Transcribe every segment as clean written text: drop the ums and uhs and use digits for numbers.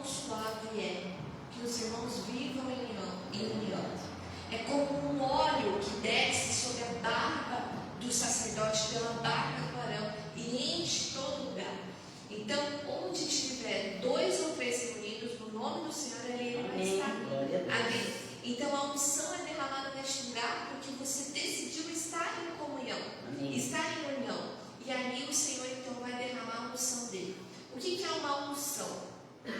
suave é que os irmãos vivam em união. É como um óleo que desce sobre a barba do sacerdote, pela barba do Arão, e enche todo lugar. Então, onde tiver 2 ou 3 reunidos no nome do Senhor, ali Ele vai estar. Ali. Então, a unção é derramada neste lugar porque você decidiu estar em comunhão, estar em união. E ali o Senhor, então, vai derramar a unção dele. O que é uma unção?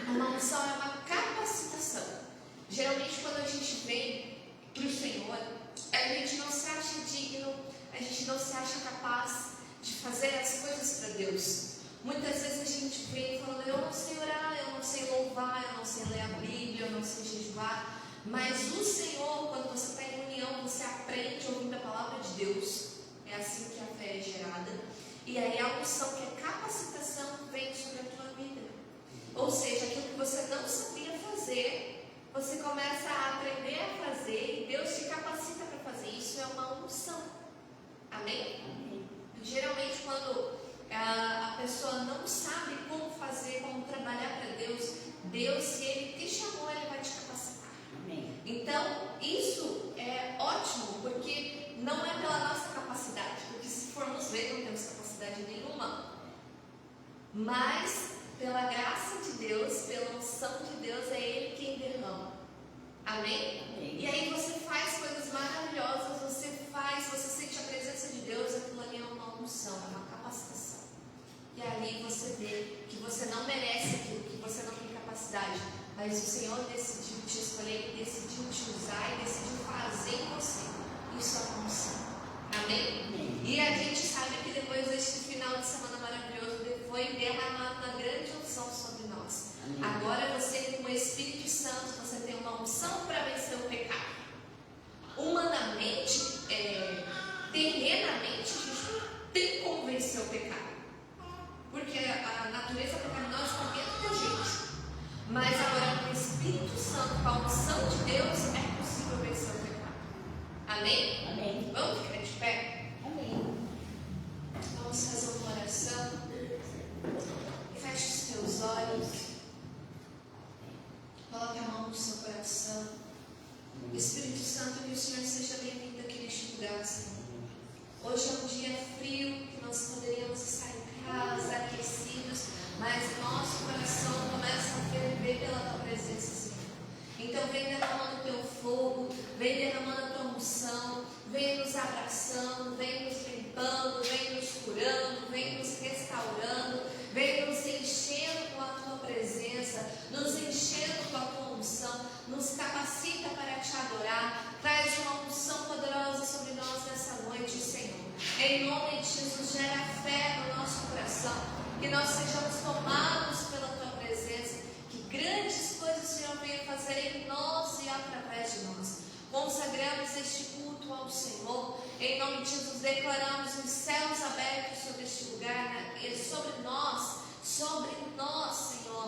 Uma unção é uma capacitação. Geralmente, quando a gente vem para o Senhor, a gente não se acha digno, a gente não se acha capaz de fazer as coisas para Deus. Muitas vezes a gente vem falando, eu não sei orar, eu não sei louvar, eu não sei ler a Bíblia, eu não sei jejuar. Mas o Senhor, quando você está em união, você aprende ouvindo a palavra de Deus. É assim que a fé é gerada. E aí a unção, que é capacitação, vem sobre a tua vida. Ou seja, aquilo que você não sabia fazer, você começa a aprender a fazer e Deus te capacita para fazer. Isso é uma unção. Amém? Geralmente quando a pessoa não sabe como fazer, como trabalhar para Deus, Deus, se Ele te chamou, Ele vai te capacitar. Amém. Então, isso é ótimo, porque não é pela nossa capacidade, porque se formos ver, não temos capacidade nenhuma, mas pela graça de Deus, pela unção de Deus, é Ele quem derrama. Amém? Amém. E aí você faz coisas maravilhosas, você sente a presença de Deus, aquilo ali é uma unção, é uma capacitação. E ali você vê que você não merece aquilo, que você não tem capacidade, mas o Senhor decidiu te escolher, decidiu te usar e decidiu fazer em você. Isso é uma unção. Amém? Amém. E a gente sabe que depois deste final de semana maravilhoso, foi derramado uma grande unção sobre nós. Amém. Agora você, com o Espírito Santo, você tem uma unção para vencer o pecado. Humanamente, terrenamente, a gente não tem como vencer o pecado, porque a natureza pecaminosa está dentro da gente. Mas agora, com o Espírito Santo, com a unção de Deus, é possível vencer o pecado. Amém? Amém. Vamos ficar de pé? Amém. Vamos fazer uma oração. Feche os teus olhos. Coloque a mão no seu coração. Espírito Santo, que o Senhor seja bem-vindo aqui neste lugar, Senhor. Hoje é um dia frio, que nós poderíamos estar em casa, aquecidos, mas nosso coração começa a ferver pela tua presença, Senhor. Então vem derramando o teu fogo, vem derramando a tua unção, vem nos abraçando, vem nos limpando, vem nos curando, vem nos restaurando, vem nos enchendo com a tua presença, nos enchendo com a tua unção, nos capacita para te adorar. Traz uma unção poderosa sobre nós nessa noite, Senhor. Em nome de Jesus, gera fé no nosso coração, que nós sejamos tomados pela tua presença, que grandes coisas o Senhor venha fazer em nós e através de nós. Consagramos este culto ao Senhor. Em nome de Jesus, declaramos os céus abertos sobre este lugar, sobre nós, Senhor,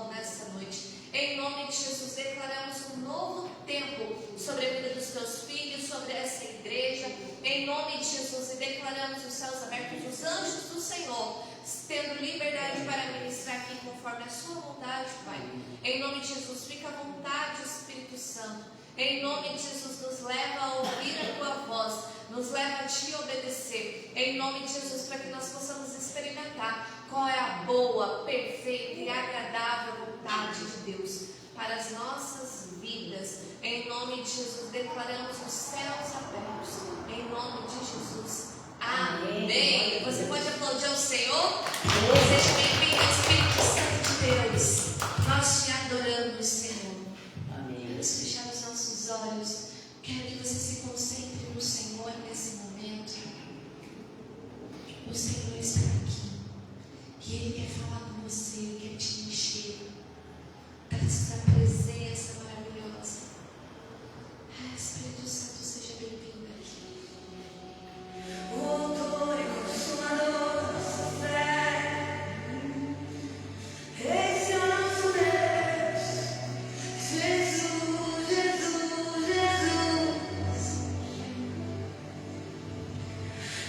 nesta noite. Em nome de Jesus, declaramos um novo tempo sobre a vida dos teus filhos, sobre essa igreja. Em nome de Jesus, e declaramos os céus abertos, os anjos do Senhor, tendo liberdade para ministrar aqui conforme a sua vontade, Pai. Em nome de Jesus, fica à vontade, Espírito Santo. Em nome de Jesus, nos leva a ouvir a tua voz, nos leva a te obedecer. Em nome de Jesus, para que nós possamos experimentar qual é a boa, perfeita e agradável vontade de Deus para as nossas vidas. Em nome de Jesus, declaramos os céus abertos. Em nome de Jesus. Amém. Você pode aplaudir ao Senhor? Seja bem-vindo, Espírito Santo de Deus. Nós te adoramos, Senhor. Amém. Vamos fechar os nossos olhos. Quero que você se concentre no Senhor nesse momento. O Senhor está aqui. E Ele quer falar com você, Ele quer te encher dessa presença maravilhosa. Espírito Santo, seja bem-vindo aqui. O autor e consumador da nossa fé, esse é o nosso Deus, Jesus, Jesus, Jesus,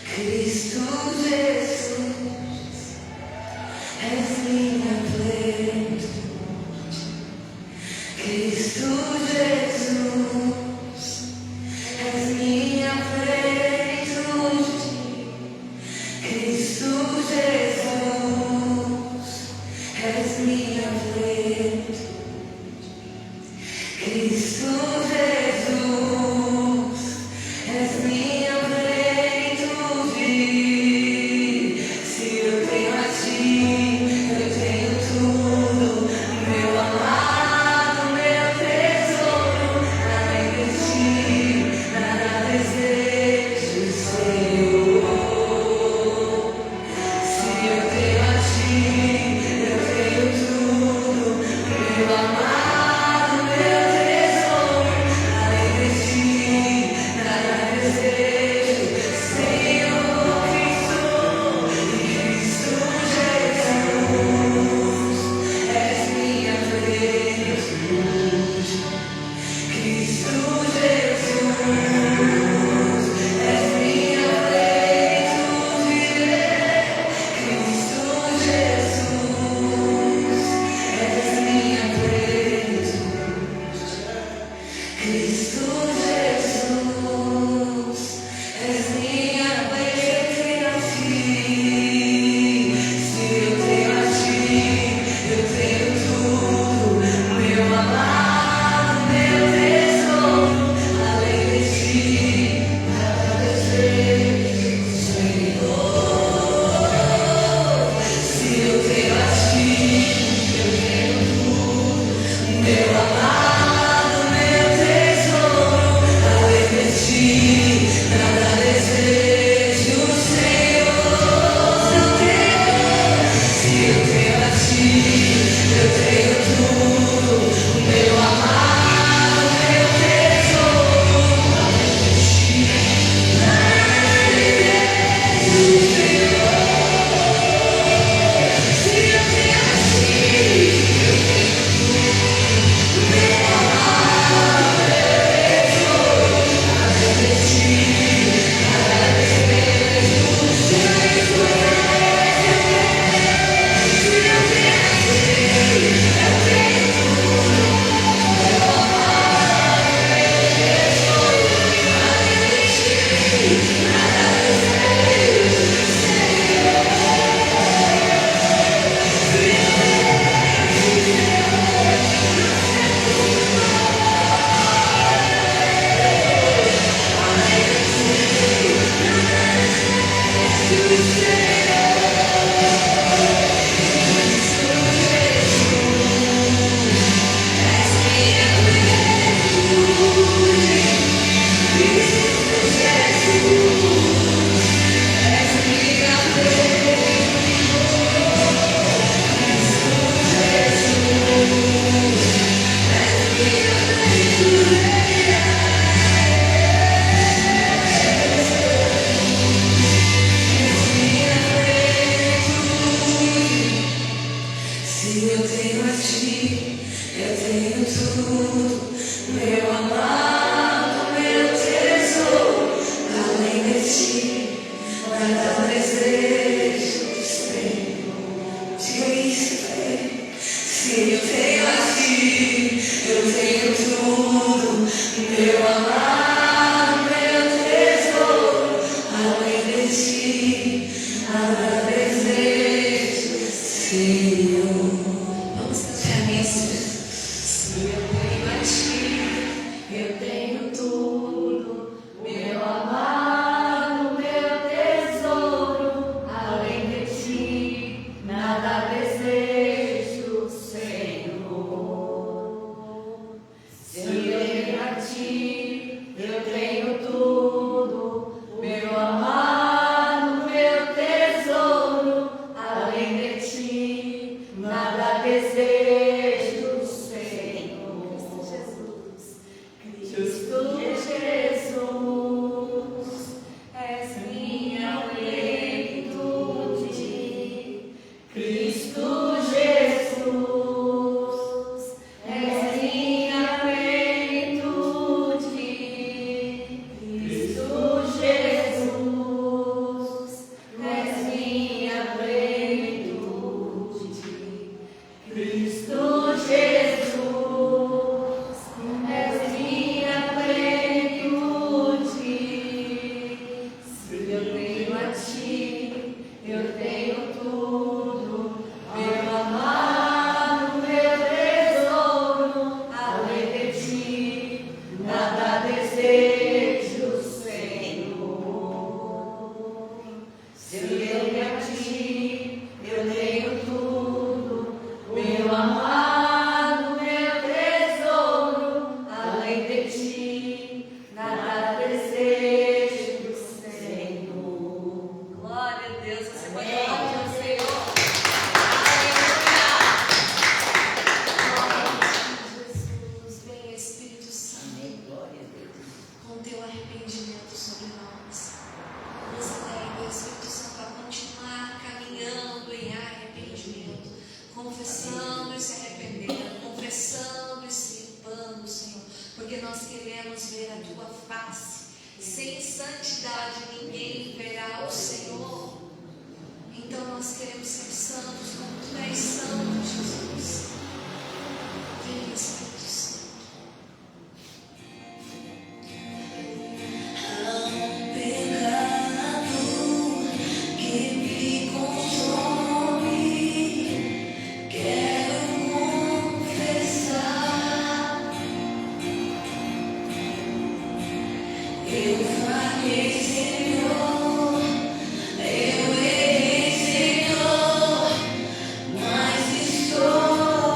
Cristo Jesus, és minha plenitude. Cristo Jesus, és minha plenitude. Cristo Jesus, és minha plenitude. Cristo Jesus, és minha plenitude. Se eu tenho a ti, eu tenho tudo, meu amado, meu tesouro. Além de ti, nada desejo, Senhor. Se eu tenho a ti, eu tenho tudo, meu amado, meu tesouro. Além de ti, nada desejo, Senhor. Cristo Jesus, és minha plenitude. Cristo Jesus, és minha plenitude. Cristo Jesus, és minha plenitude. Cristo Jesus, és minha plenitude. Se eu tenho a ti, eu tenho tudo, meu amado, meu tesouro. Além de ti, nada desejo, Senhor. Se eu tenho a ti, eu tenho tudo, meu amado, meu tesouro. Além de ti, nada desejo, Senhor. Se eu tenho a ti, eu tenho tudo, meu amado, meu tesouro. Além de ti, nada desejo, Senhor. Se eu tenho a ti, eu tenho tudo, meu amado, meu tesouro. Além de ti, nada desejo, Senhor. Se eu tenho a ti, eu tenho tudo, meu amado, meu tesouro. Além de ti, nada desejo, Senhor. Se eu tenho a ti, eu tenho tudo, meu amado, meu tesouro. Além de ti, nada desejo, Senhor. Diga isso, Senhor. Se eu tenho a ti, eu tenho tudo, meu amado, meu tesouro. Além de ti, nada desejo, Senhor. Vamos cantar isso. Se eu tenho a ti, eu tenho tudo, meu amado, meu tesouro. nós queremos ver a tua face. Sem santidade ninguém verá o Senhor. Então nós queremos ser santos como tu és santo, Jesus. Vem, Espírito Santo. Mas estou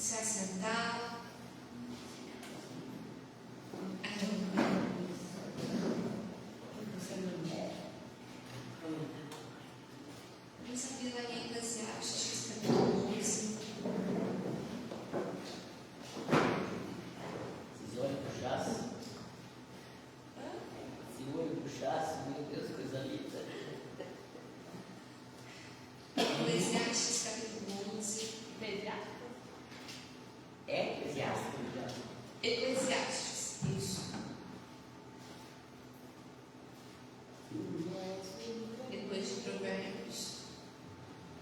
se assentar. Vamos abrir lá em Eclesiastes, capítulo 11. Se o olho puxasse, meu Deus, coisa linda. Eclesiastes, capítulo 11. Eclesiastes, isso. Depois de Provérbios,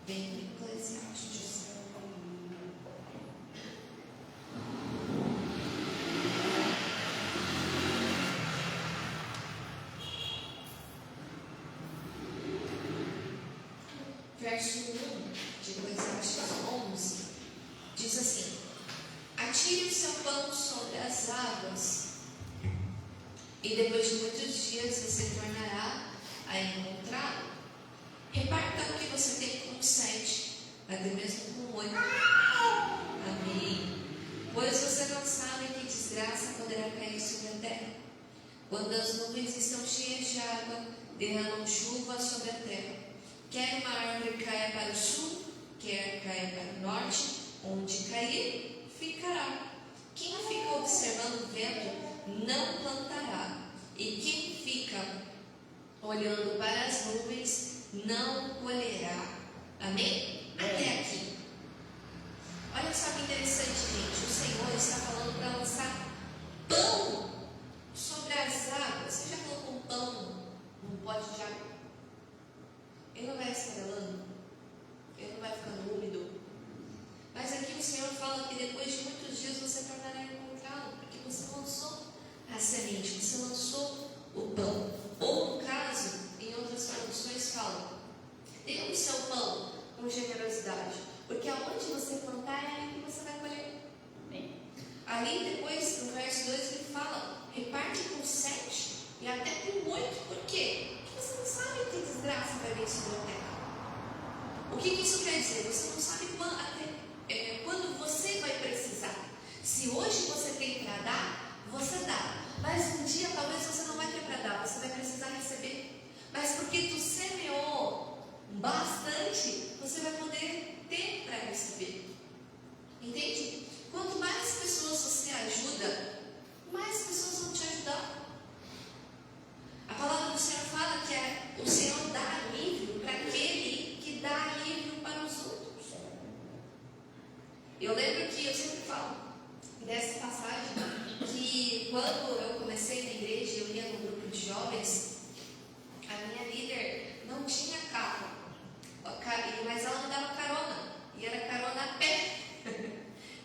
vem Eclesiastes. Verso 1 de Eclesiastes 11 diz assim: atire o seu pão sobre as águas, e depois de muitos dias você tornará a encontrá-lo. Reparta o que você tem com 7, até mesmo com 8. Amém. Pois você não sabe que desgraça poderá cair sobre a terra. Quando as nuvens estão cheias de água, derramam chuva sobre a terra. Quer uma árvore caia para o sul, quer caia para o norte, onde cair, ficará. Quem fica observando o vento não plantará, e quem fica olhando para as nuvens não colherá. Amém? Até aqui. Olha só que interessante, gente. O Senhor está falando para lançar pão sobre as águas. Você já colocou um pão num pote de água? Ele não vai esfarelando, ele não vai ficando úmido. Mas aqui o Senhor fala que depois de muitos dias você tornará a encontrá-lo, porque você lançou a semente, você lançou o pão. Ou no caso, em outras traduções falam: dê o seu pão com generosidade, porque aonde você plantar é ali que você vai colher. Ali depois, no verso 2, ele fala: reparte com 7 e até com 8. Por quê? Porque você não sabe que desgraça vai vir sobre a terra. O que isso quer dizer? Você não sabe quando você vai precisar. Se hoje você tem para dar, você dá. Mas um dia talvez você não vai ter para dar, você vai precisar receber. Mas porque tu semeou bastante, você vai poder ter para receber. Entende? Quanto mais pessoas você ajuda, mais pessoas vão te ajudar. A palavra do Senhor fala que o Senhor dá alívio para aquele que dá alívio para os outros. Eu lembro que eu sempre falo dessa passagem, que quando eu comecei na igreja, eu ia no grupo de jovens, a minha líder não tinha carro, mas ela me dava carona, e era carona a pé.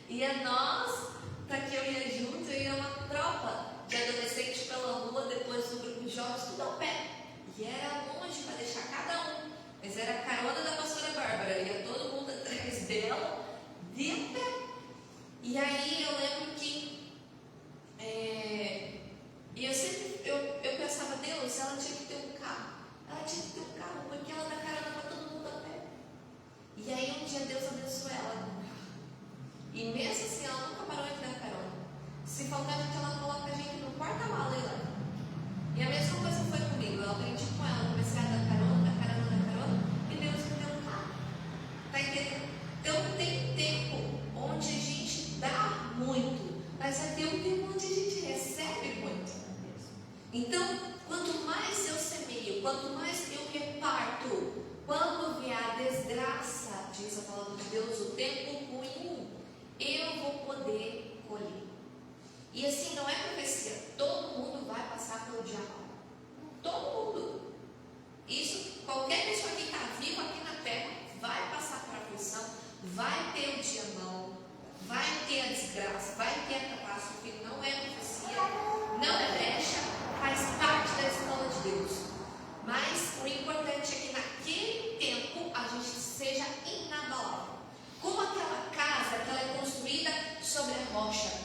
Ia nós, para que eu ia junto, eu ia uma tropa de adolescentes pela rua, depois do grupo de jovens, tudo a pé. E era longe para deixar cada um, mas era a carona da pastora Bárbara, ia todo mundo atrás dela, de a pé. E aí eu lembro que eu pensava: Deus, ela tinha que ter um carro. Ela tinha que ter um carro, porque ela dá carona para todo mundo a pé. E aí um dia Deus abençoou ela com um carro. E mesmo assim ela nunca parou de dar carona. Se faltar gente, ela coloca a gente no porta-mala e leva. E a mesma coisa foi comigo. Eu aprendi com ela, comecei a dar carona, e Deus me deu um carro. Tá entendendo? Então tem tempo onde a gente dá muito, mas vai ter um tempo onde a gente recebe muito. Então, quanto mais eu semeio, quanto mais eu reparto, quando vier a desgraça, diz a palavra de Deus, o tempo ruim, eu vou poder colher. E assim, não é profecia, todo mundo vai passar pelo dia mau. Todo mundo. Isso, qualquer pessoa que está viva aqui na terra vai passar por aflição, vai ter o dia mau, vai ter a desgraça, vai ter a catástrofe. Não é profecia, não é brecha, faz parte da escola de Deus. Mas o importante é que naquele tempo a gente seja inabalável. Como aquela casa que ela é construída sobre a rocha,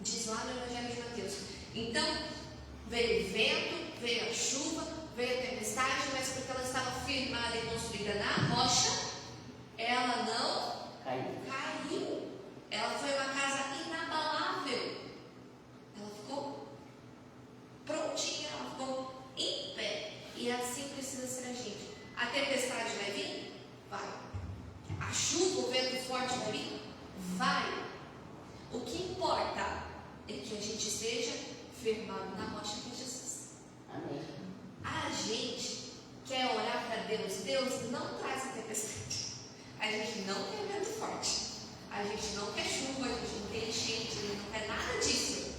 diz lá no Evangelho de Mateus. Então, veio o vento, veio a chuva, veio a tempestade, mas porque ela estava firmada e construída na rocha, ela não caiu. Ela vai. O que importa é que a gente esteja firmado na rocha que é Jesus. Amém. A gente quer orar para Deus. Deus não traz a tempestade. A gente não quer vento forte. A gente não quer chuva, a gente não quer enchente, a gente não quer nada disso.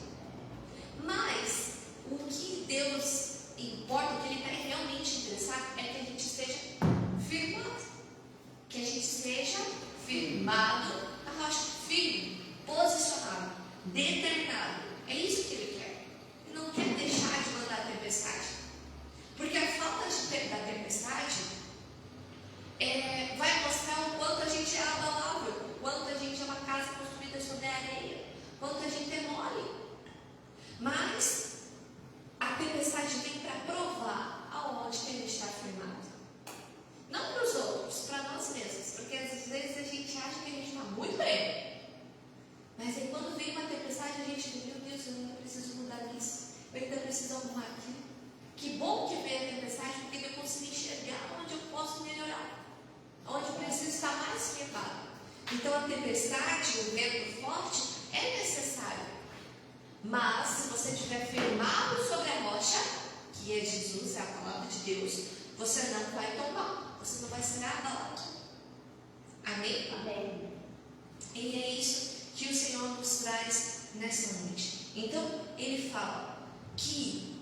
Mas o que Deus importa, o que Ele está realmente interessado, é que a gente esteja firmado. Que a gente esteja firmado na rocha, firme, posicionado, determinado. É isso que Ele quer. Ele não quer deixar de mandar a tempestade. Porque a falta da tempestade vai mostrar o quanto a gente é abalável, o quanto a gente é uma casa construída sobre a areia, o quanto a gente é mole. Mas a tempestade vem para provar aonde que a gente está firmado. Não para os outros, para nós mesmos. Porque às vezes a gente acha que a gente está muito bem. Mas aí quando vem uma tempestade, a gente diz, meu Deus, eu ainda preciso mudar isso. Eu ainda preciso arrumar aquilo. Que bom que veio a tempestade, porque eu consigo enxergar onde eu posso melhorar. Onde eu preciso estar mais firmado. Então a tempestade, o vento forte, é necessário. Mas se você estiver firmado sobre a rocha, que é Jesus, é a palavra de Deus, você não vai tombar, você não vai ser abalado. Amém? Amém. E é isso que o Senhor nos traz nessa noite. Então, Ele fala que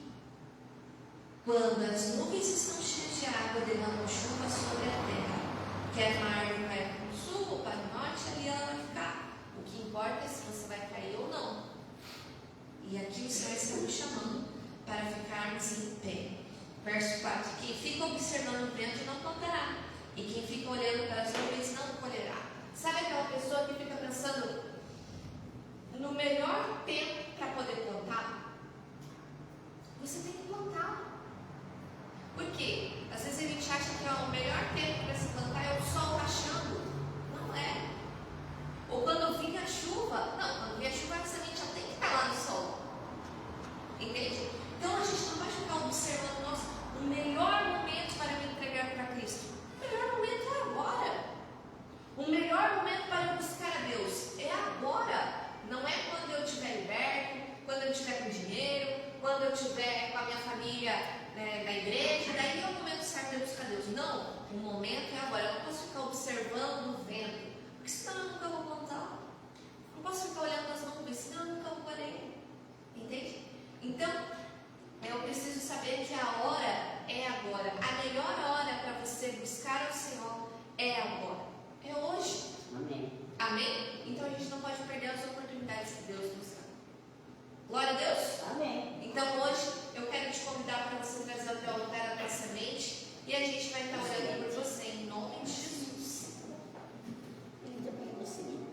quando as nuvens estão cheias de água, derramam chuva sobre a terra. Quer uma árvore vai para o sul ou para o norte, ali ela vai ficar. O que importa é se você vai cair ou não. E aqui o Senhor está nos chamando para ficarmos em pé. Verso 4. Quem fica observando o vento não plantará, e quem fica olhando para as nuvens não colherá. Sabe aquela pessoa que fica pensando no melhor tempo para poder plantar? Você tem que plantar. Por quê? Às vezes a gente acha que o melhor tempo para se plantar é o sol rachando. Não é. Ou quando vir a chuva. Não, quando vir a chuva a semente já tem que estar lá no sol. Entende? Então a gente não vai ficar observando, nossa, o melhor momento para me entregar para Cristo. O melhor momento é agora. O melhor momento para eu buscar a Deus é agora. Não é quando eu estiver liberto, quando eu estiver com dinheiro, quando eu estiver com a minha família na igreja, daí é o momento certo de buscar Deus. Não, o momento é agora. Eu não posso ficar observando o vento, porque senão eu nunca vou plantar. Não posso ficar olhando as nuvens, senão eu nunca vou colher. Entende? Então, eu preciso saber que a hora é agora. A melhor hora para você buscar o Senhor é agora. É hoje. Amém. Amém? Então a gente não pode perder as oportunidades que Deus nos dá. Glória a Deus. Amém. Então hoje eu quero te convidar para você trazer até o altar a tua semente e a gente vai estar orando por você em nome de Jesus. Ainda bem o seguinte.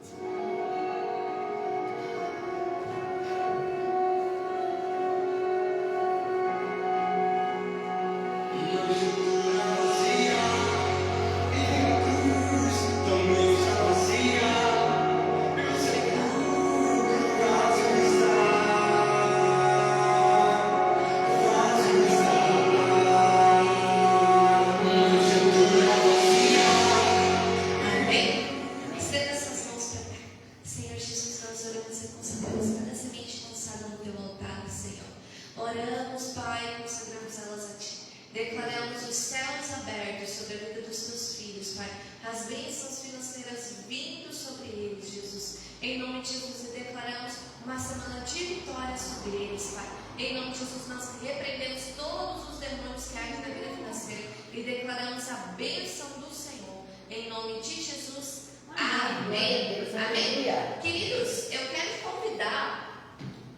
Declaramos os céus abertos sobre a vida dos teus filhos, Pai. As bênçãos financeiras vindo sobre eles, Jesus. Em nome de Jesus, e declaramos uma semana de vitória sobre eles, Pai. Em nome de Jesus, nós repreendemos todos os demônios que agem na vida financeira e declaramos a bênção do Senhor. Em nome de Jesus. Amém. Amém. Queridos, eu quero te convidar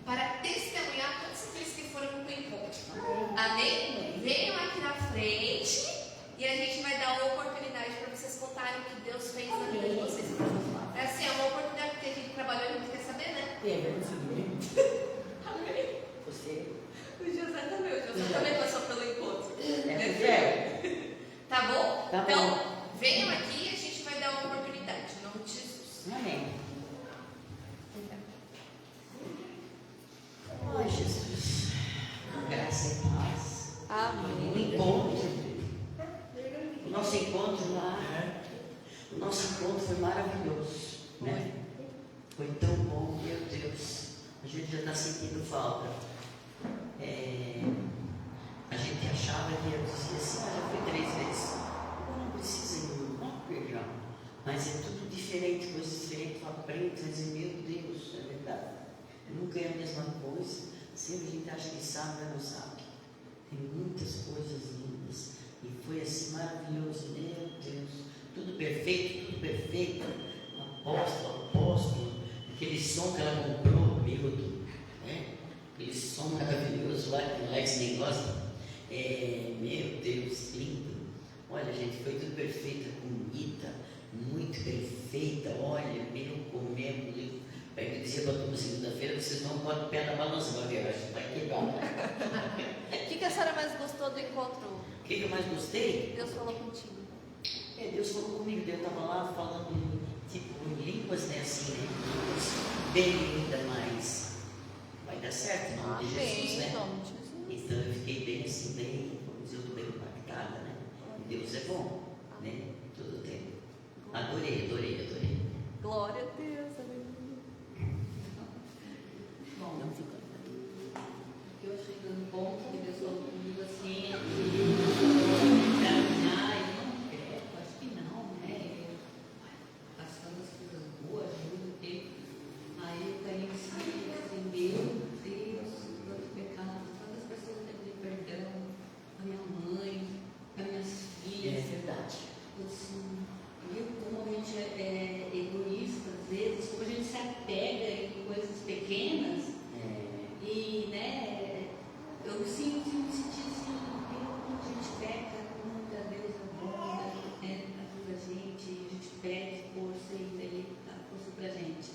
para testemunhar todos aqueles que foram no encontro. Amém? Venham aqui na frente e a gente vai dar uma oportunidade para vocês contarem o que Deus fez na vida de vocês. É assim, é uma oportunidade porque a gente trabalhou e a gente quer saber, né? Amém. Você. O José também. O José também passou pelo encontro. Tá bom? Tá bom. Então, venham aqui e a gente vai dar uma oportunidade. Em nome de Jesus. Amém. Ai, Jesus. Graça e paz. Amém. O encontro. O nosso encontro lá. O nosso encontro foi maravilhoso. Né? sentindo falta. A gente achava que eu dizia assim, já fui 3 vezes. Eu não precisa ir no perdão. Mas é tudo diferente, coisas diferentes. Tu aprende a dizer, meu Deus, é verdade. Nunca é a mesma coisa. Sempre a gente acha que sabe, mas não sabe. Tem muitas coisas lindas. E foi assim maravilhoso, meu Deus. Tudo perfeito. Apóstolo. Aquele som que ela comprou, miúdo, né? Aquele som maravilhoso lá que o Alex nem gosta. Meu Deus, lindo. Olha, gente, foi tudo perfeito, a comida, muito perfeita. Olha, comemos. Aí eu dizia para turma, segunda-feira, vocês não botam o pé na balança, vai ver, vai quebrar. O que a senhora mais gostou do encontro? O que eu mais gostei? Deus falou contigo. Deus falou comigo, eu estava lá falando tipo em línguas, né, assim, né, línguas bem linda, mas vai dar certo, em nome de Jesus, né? Então eu fiquei bem assim, bem, vamos dizer, eu estou bem impactada, né? Deus é bom, né? Todo o tempo. Adorei. Glória a Deus, aleluia. Bom, não fica. O que eu achei dando bom, que Deus falou comigo assim, caminhar e não credo, acho que não, né? Passando as coisas boas, ajuda, porque aí eu caí em si, assim, meu Deus, tanto pecado, tantas pessoas que pedem perdão, a minha mãe, as minhas filhas. É verdade. Assim, viu como a gente é egoísta às vezes, como a gente se apega em coisas pequenas. E, né, eu me senti assim, como a gente peca, como Deus é bom, né, ajuda a gente pede força e Ele dá força pra gente.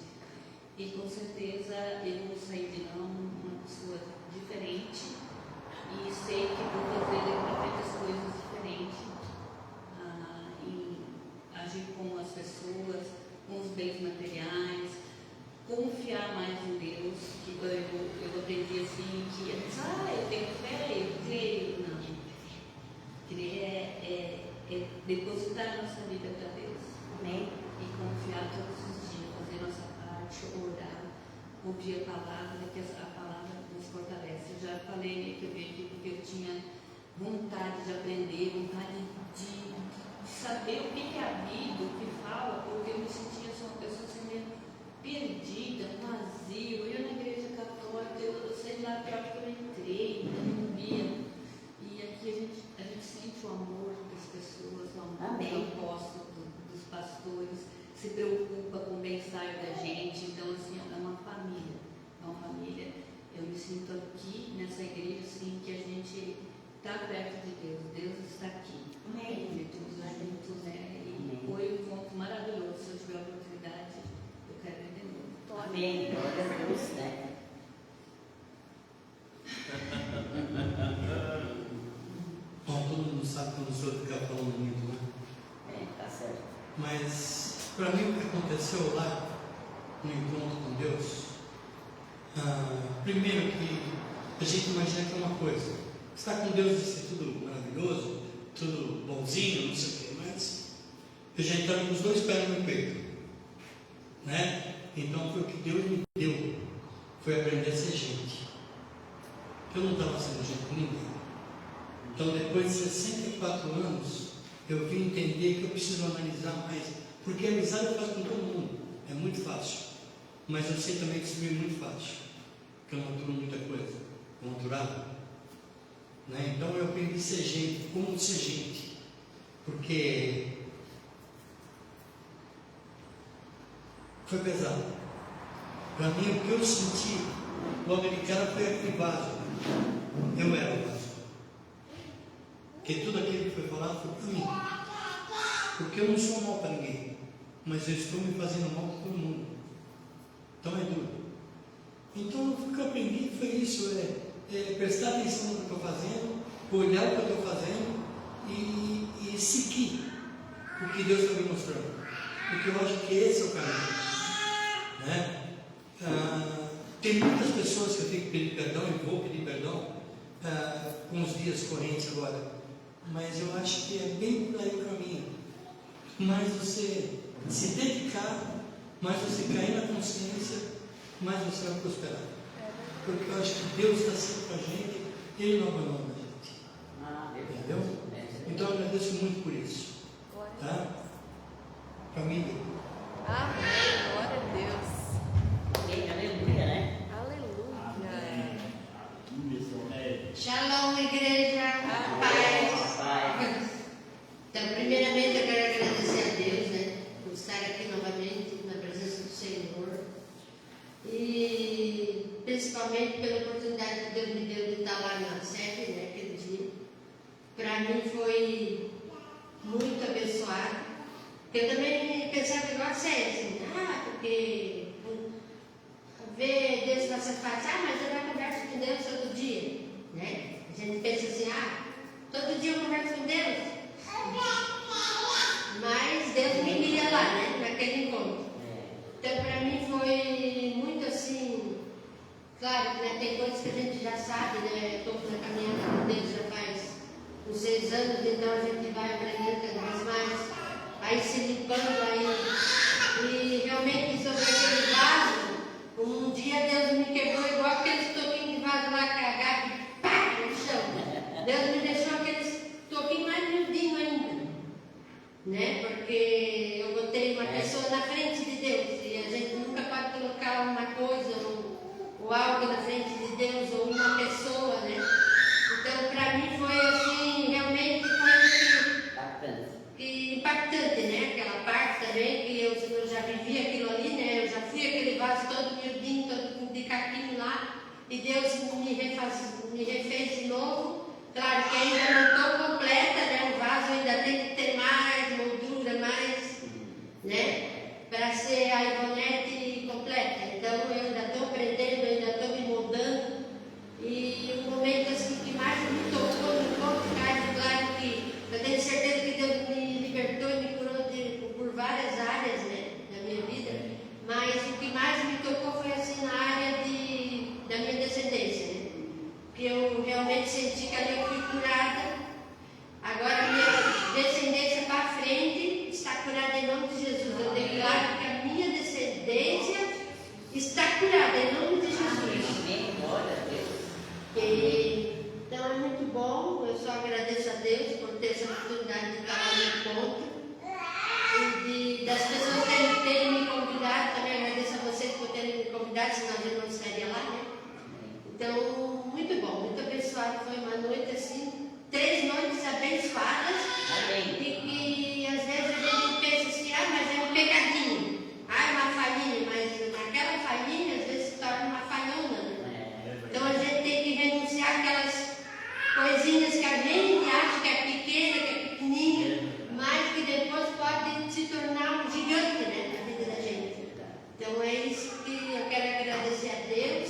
E com certeza eu saí de lá uma pessoa diferente e sei que vou fazer muitas coisas diferentes, em agir com as pessoas, com os bens materiais, confiar mais em Deus, que eu aprendi assim, que eu tenho fé, eu creio, não. Crer é depositar a nossa vida para Deus. Amém. E confiar todos os dias, fazer nossa parte, orar, ouvir a palavra, que a palavra nos fortalece. Eu já falei que eu vi aqui porque eu tinha vontade de aprender, vontade de saber o que é a Bíblia, o que fala, porque eu me sentia uma pessoa assim meio perdida, vazio. Eu na igreja católica, eu sei lá para onde eu entrei, não via. E aqui a gente sente o amor das pessoas, o amor do apóstolo, dos pastores, se preocupa com o bem-estar da gente. Então, assim, é uma família. Eu me sinto aqui nessa igreja, assim, que a gente está perto de Deus. Deus está aqui. Amém. Juntos, né? E foi um ponto maravilhoso. Se eu tiver a oportunidade, eu quero ver de novo. Amém. Glória a Deus, né? Bom, todo mundo sabe quando o senhor fica falando muito, né? Tá certo. Mas, para mim, o que aconteceu lá, no encontro com Deus, primeiro que a gente imagina que é uma coisa. Estar com Deus deve ser tudo maravilhoso, tudo bonzinho, não sei o quê, mas eu já estava com os 2 pés no peito, né? Então foi o que Deus me deu, foi aprender a ser gente. Eu não estava sendo gente com ninguém. Então depois de 64 anos, eu vim entender que eu preciso analisar mais, porque a amizade eu faço com todo mundo, é muito fácil, mas eu sei também que subir é muito fácil, porque eu não aturo muita coisa, não aturava, né? Então eu aprendi a ser gente, como ser gente, porque foi pesado. Para mim, o que eu senti logo de cara foi aquele vaso. Eu era o vaso. Porque tudo aquilo que foi falado foi para mim. Porque eu não sou mal para ninguém, mas eu estou me fazendo mal para todo mundo. Então é duro. Então o que eu aprendi foi isso, prestar atenção no que eu estou fazendo, olhar o que eu estou fazendo e seguir o que Deus está me mostrando. Porque eu acho que esse é o caminho. Né? Tem muitas pessoas que eu tenho que pedir perdão e vou pedir perdão com os dias correntes agora, mas eu acho que é bem por aí o caminho. Mais você se dedicar, mais você cair na consciência, mais você vai prosperar. porque eu acho que Deus está sempre com a gente, Ele não abandona a gente. Entendeu? Então eu agradeço muito por isso. Tá? Família. Amém. Glória a Deus. Amém, aleluia, né? Aleluia. Shalom, igreja. Paz. Então, primeiramente, eu quero agradecer a Deus, né, por estar aqui novamente na presença do Senhor. E principalmente pela oportunidade que Deus me deu de estar lá na sede, né, aquele dia. Para mim foi muito abençoado. Eu também pensava igual você, assim, porque ver Deus na sua face, mas eu já converso com Deus todo dia, né? A gente pensa assim, todo dia eu converso com Deus. Mas Deus me guia lá, né? Naquele encontro. Então, para mim foi muito assim, claro, né? Tem coisas que a gente já sabe, né? Estou na caminhada com Deus já faz uns 6 anos, então a gente vai aprendendo cada vez mais. Aí se limpando aí. E realmente sobre aquele vaso, um dia Deus me quebrou igual aqueles toquinhos de vaso lá cagado, pá, no chão. Deus me deixou aqueles toquinhos mais miudinhos ainda, né? Porque eu botei uma pessoa na frente de Deus e a gente nunca pode colocar uma coisa ou algo na frente de Deus ou uma pessoa, né? Então para mim foi assim, realmente foi impactante, né? Aquela parte também que eu já vivi aquilo ali, né? Eu já fui aquele vaso todo miudinho, todo de caquinho lá, e Deus me refez de novo. Claro que ainda não estou completa, né? O vaso ainda tem que ter mais moldura, mais, né? Para ser a Ivonete completa. Então eu ainda estou aprendendo, ainda estou me moldando. E o momento assim que mais me tocou no corpo, claro que eu tenho certeza que Deus me libertou e me curou por várias áreas, né, da minha vida, mas o que mais me tocou foi assim na área da minha descendência, né? Que eu realmente senti que ali eu fui curada. Agora a minha descendência para frente está curada em nome de Jesus. Eu declaro que a minha descendência está curada em nome de Jesus. Amém, glória a Deus. Então é muito bom, eu só agradeço a Deus por ter essa oportunidade de estar lá no encontro e das pessoas terem me convidado, também agradeço a vocês por terem me convidado, senão a gente não estaria lá, né? Então, muito bom, muito abençoado, foi uma noite assim, 3 noites abençoadas. Amém. E que às vezes a gente pensa assim, mas é um pecadinho, é uma falhinha, mas naquela falhinha às vezes se torna uma falhona, né? Então a gente tem que renunciar aquelas coisinhas que a gente acha que é pequena, que é pequenininha, mas que depois pode se tornar um gigante, né, na vida da gente. Então é isso que eu quero agradecer a Deus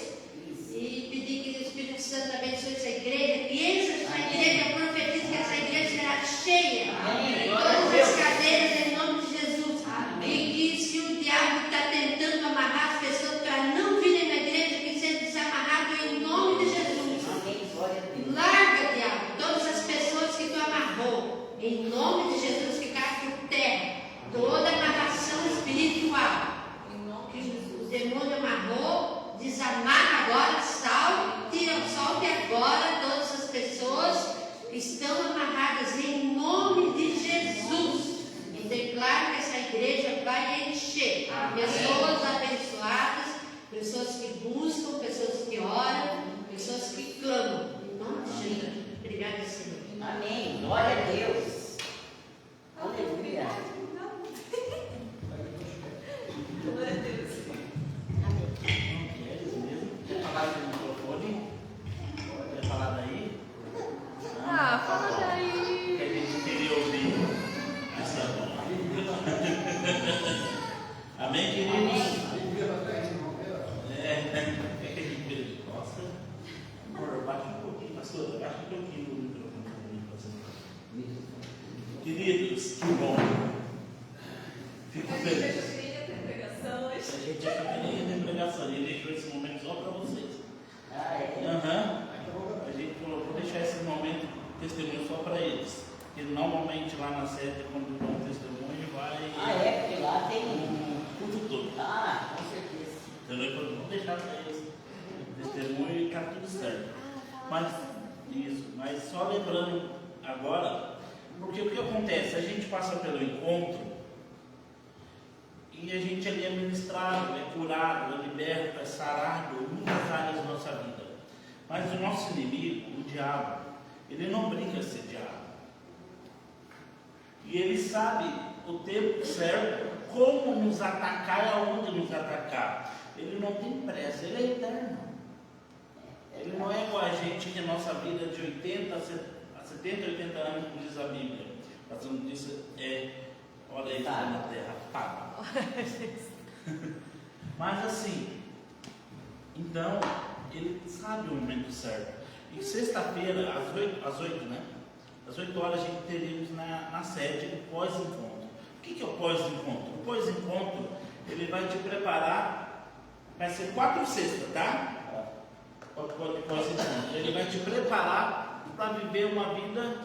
e pedir que o Espírito Santo abençoe essa igreja, que encha essa igreja, profetiza que essa igreja será cheia de todas as cadeiras em nome de Jesus. E que se o diabo está tentando amarrar as pessoas para não virem na igreja, que seja desamarrado em nome de Jesus. Larga, diabo, todas as pessoas que tu amarrou, em nome de Jesus, que cai por terra, toda amarração espiritual, que o demônio amarrou, desamarra agora, solte agora todas as pessoas que estão amarradas em nome de Jesus. E declaro que essa igreja vai encher pessoas abençoadas, pessoas que buscam, pessoas que oram, pessoas que clamam. Em nome de Jesus. Obrigada, Senhor. Amém, glória a Deus. Aleluia. Glória a Deus. Quer falar no microfone? Quer falar daí? Fala daí. Que a gente queria ouvir. Amém, queridos? É que a gente vira de costa. Amor, baixa um pouquinho, pastor. Baixa um pouquinho o microfone para mim, pastor. Queridos, que bom. Fico feliz. A gente já queria ter pregação. Ele deixou esse momento só para vocês. A gente falou, vou deixar esse momento de testemunho só para eles. Porque normalmente lá na sede, quando dá um testemunho, vai. Porque lá tem um culto todo. com certeza. Então eu falei, vamos deixar para eles o testemunho acontece? A gente passa pelo encontro e a gente ali é ministrado, é curado, é liberto, é sarado em muitas áreas da nossa vida. Mas o nosso inimigo, o diabo, ele não brinca a ser diabo. E ele sabe o tempo certo, como nos atacar e aonde nos atacar. Ele não tem pressa, ele é eterno. Ele não é igual a gente, que a nossa vida é de 80 a 70, 80 anos, como diz a Bíblia. Mas não diz, olha aí, na terra, paga. Mas assim, então, ele sabe o momento certo. E sexta-feira, às 8, né? Às 8 horas a gente teríamos na sede o pós-encontro. O que é o pós-encontro? O pós-encontro, ele vai te preparar, vai ser 4 sextas, tá? Pós-encontro. Ele vai te preparar para viver uma vida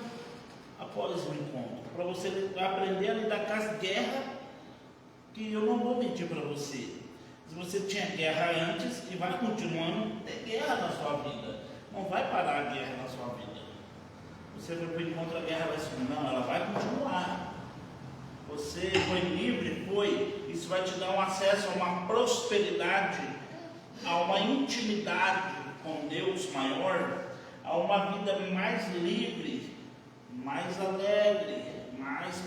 após o encontro. Para você aprender a lidar com as guerras, que eu não vou mentir para você. Se você tinha guerra antes e vai continuando, tem guerra na sua vida. Não vai parar a guerra na sua vida. Você foi para o encontro, a guerra vai sumir. Não, ela vai continuar. Você foi livre, foi. Isso vai te dar um acesso a uma prosperidade, a uma intimidade com Deus maior, a uma vida mais livre, mais alegre, mais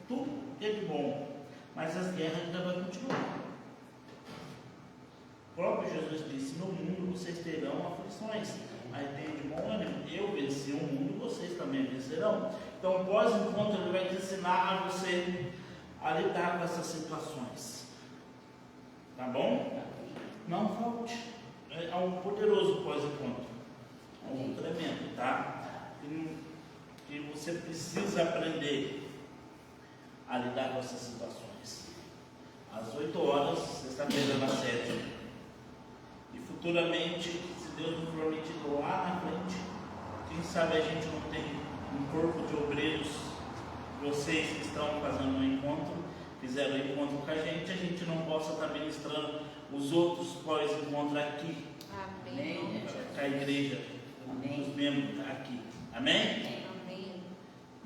tudo é de bom. Mas as guerras ainda vão continuar. O próprio Jesus disse: no mundo vocês terão aflições, mas tem de bom ânimo. Eu venci o mundo, vocês também vencerão. Então, pós-encontro, ele vai te ensinar a você a lidar com essas situações. Tá bom? Não falte. É um poderoso pós-encontro. É um tremendo, tá? E você precisa aprender a lidar com essas situações. Às 8 horas, sexta-feira na sede. E futuramente, se Deus nos permitir lá na frente, quem sabe a gente não tem um corpo de obreiros, vocês que estão fazendo um encontro, fizeram um encontro com a gente não possa estar ministrando os outros pós-encontro aqui. Amém. Com a igreja, os membros aqui. Amém? Amém.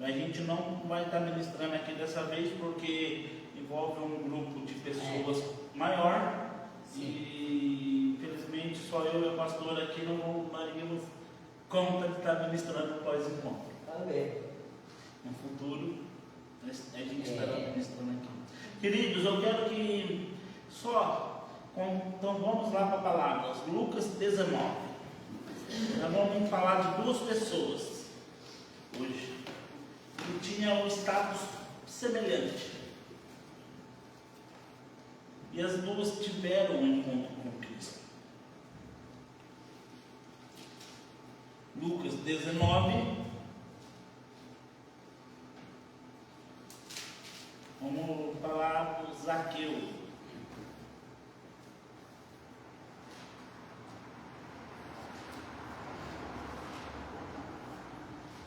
A gente não vai estar ministrando aqui dessa vez porque envolve um grupo de pessoas maior. E infelizmente só eu e a pastora aqui não daríamos conta de estar ministrando pós-encontro. Amém. No futuro, a gente estará ministrando aqui. Queridos, eu quero que então vamos lá para palavras. Lucas 19. Nós vamos falar de 2 pessoas hoje que tinham um status semelhante. E as 2 tiveram um encontro com Cristo. Lucas 19. Vamos falar do Zaqueu.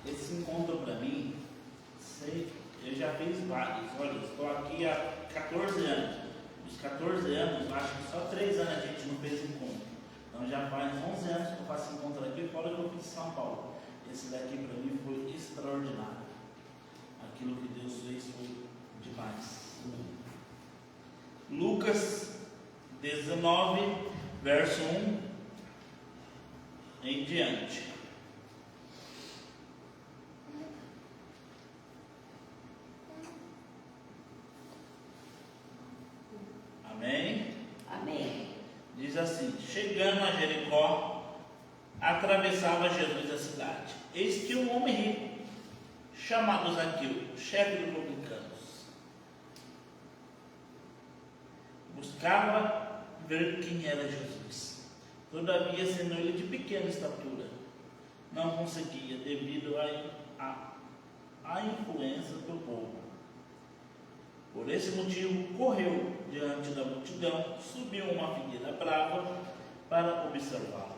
Esse encontro para mim, eu já fiz vários. Olha, estou aqui há 14 anos. Dos 14 anos, acho que só 3 anos a gente não fez encontro. Então já faz 11 anos que eu faço encontro aqui, fora que eu fiz em São Paulo. Esse daqui para mim foi extraordinário. Aquilo que Deus fez foi demais. Lucas 19, verso 1 em diante. Amém? Amém. Diz assim: chegando a Jericó, atravessava Jesus a cidade. Eis que um homem rico, chamado Zaqueu, chefe dos publicanos, buscava ver quem era Jesus. Todavia, sendo ele de pequena estatura, não conseguia, devido à influência do povo. Por esse motivo, correu diante da multidão, subiu uma figueira brava para observá-lo,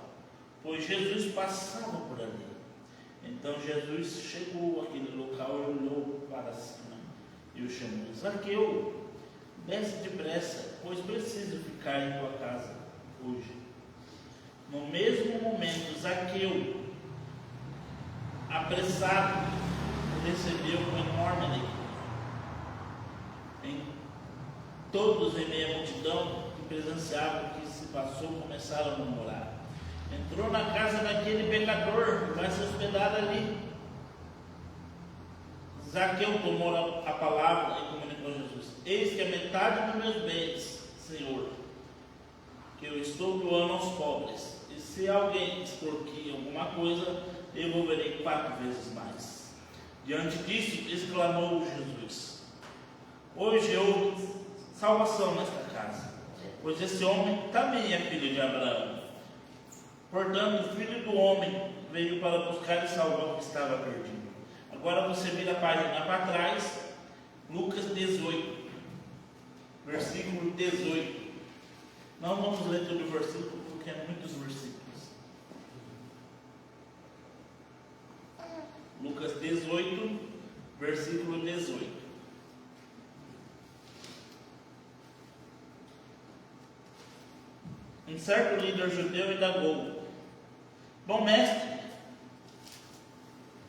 pois Jesus passava por ali. Então Jesus chegou àquele local e olhou para cima e o chamou: Zaqueu, desce depressa, pois preciso ficar em tua casa hoje. No mesmo momento, Zaqueu, apressado, recebeu com enorme alegria. Todos em meio à multidão que presenciavam o que se passou começaram a murmurar. Entrou na casa daquele pecador, vai se hospedar ali. Zaqueu tomou a palavra e comunicou a Jesus: eis que a metade dos meus bens, Senhor, que eu estou doando aos pobres, e se alguém extorquir alguma coisa, devolverei 4 vezes mais. Diante disso, exclamou Jesus: hoje houve salvação nesta casa, pois esse homem também é filho de Abraão. Portanto, o Filho do Homem veio para buscar e salvar o que estava perdido. Agora você vira a página para trás, Lucas 18, versículo 18. Não vamos ler todo o versículo, porque é muitos versículos. Lucas 18, versículo 18. Um certo líder judeu indagou: bom mestre,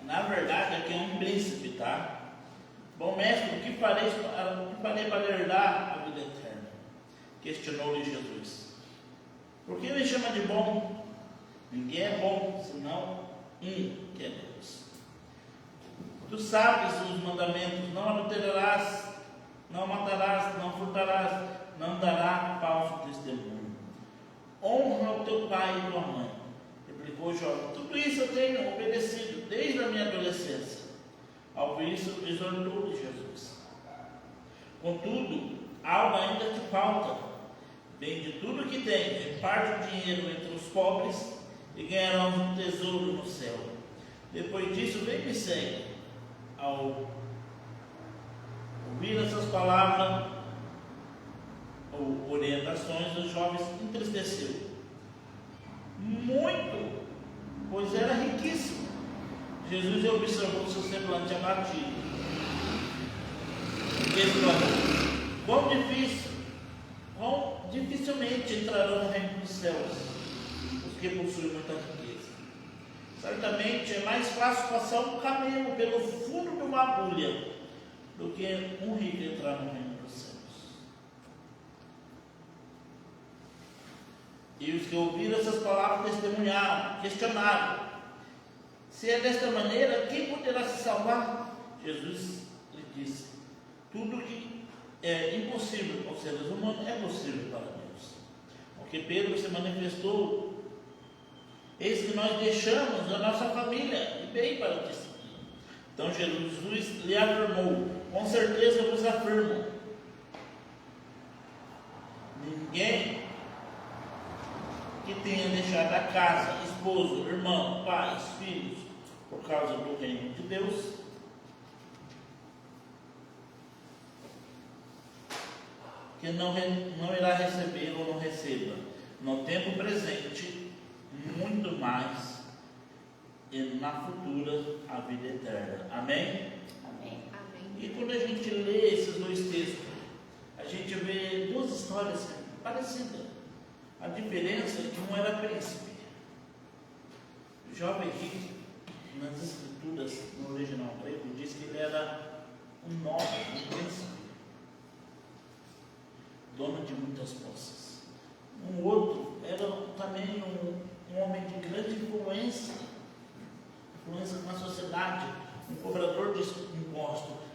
na verdade aqui é um príncipe, tá? Bom mestre, o que farei para herdar a vida eterna? Questionou-lhe Jesus. Por que me chama de bom? Ninguém é bom, senão que é Deus. Tu sabes os mandamentos: não adulterarás, não matarás, não furtarás, não darás falso testemunho. Honra o teu pai e tua mãe. Replicou o jovem: tudo isso eu tenho obedecido desde a minha adolescência. Ao ouvir isso, exortou-lhe Jesus: contudo, algo ainda te falta. Vende tudo o que tem, reparte o dinheiro entre os pobres e ganharás um tesouro no céu. Depois disso, vem me segue. Ao ouvir essas palavras ou orientações, os jovens entristeceu muito, pois era riquíssimo. Jesus observou seu semblante abatido e exclamou: quão dificilmente entrarão no reino dos céus os que possuem muita riqueza. Certamente é mais fácil passar um camelo pelo fundo de uma agulha do que um rico entrar no reino dos céus. E os que ouviram essas palavras testemunharam, questionaram: se é desta maneira, quem poderá se salvar? Jesus lhe disse: tudo que é impossível aos seres humanos é possível para Deus. Porque Pedro se manifestou: eis que nós deixamos a nossa família e bem para te seguir. Então Jesus lhe afirmou: com certeza vos afirmo, ninguém que tenha deixado a casa, esposo, irmão, pais, filhos, por causa do reino de Deus, que não irá receber ou não receba, no tempo presente, muito mais, e na futura, a vida eterna. Amém? Amém. Amém. E quando a gente lê esses dois textos, a gente vê duas histórias parecidas. A diferença é que um era príncipe. O jovem rico, nas escrituras, no original grego, diz que ele era um nobre, um príncipe, dono de muitas posses. Um outro era também um homem de grande influência na sociedade, um cobrador de imposto,